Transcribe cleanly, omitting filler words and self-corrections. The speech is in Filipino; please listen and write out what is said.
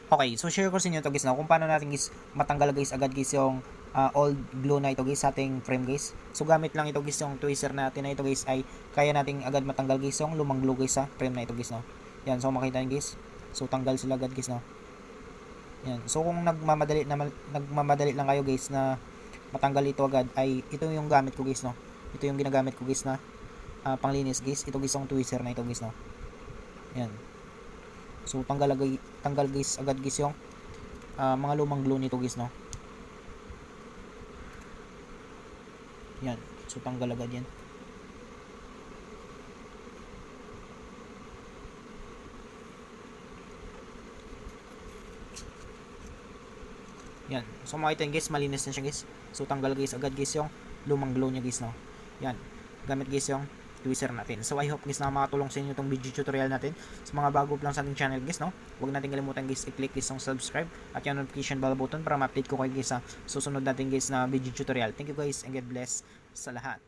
Okay, so share ko sa inyo to guys, no, kung paano natin guys matanggal guys agad guys yung old glue na ito guys sa ating frame guys. So gamit lang ito guys yung tweezer natin na ito guys ay kaya nating agad matanggal guys yung lumang glue guys sa frame na ito guys, no. Yan, so makita niyo guys. So tanggal sila agad guys, no. Yan. So kung nagmamadali lang kayo guys na matanggal ito agad ay ito yung gamit ko guys, no. Ito yung ginagamit ko guys na panglinis guys. Ito guys yung tweezer na ito guys, no. Yan. So tanggal guys agad guys yung mga lumang glue nito guys, no. Yan. So tanggal agad yan. Yan. So makita nyo guys, malinis na siya guys. So tanggal guys agad guys yung lumang glue niya guys, no. Yan. Gamit guys yung tweezer natin. So I hope guys na makatulong sa inyo itong video tutorial natin. Sa mga bago pa lang sa ating channel guys, no, huwag natin kalimutan guys i-click guys yung subscribe at yung notification bell button para ma-update ko kayo guys sa susunod natin guys na video tutorial. Thank you guys and God bless sa lahat.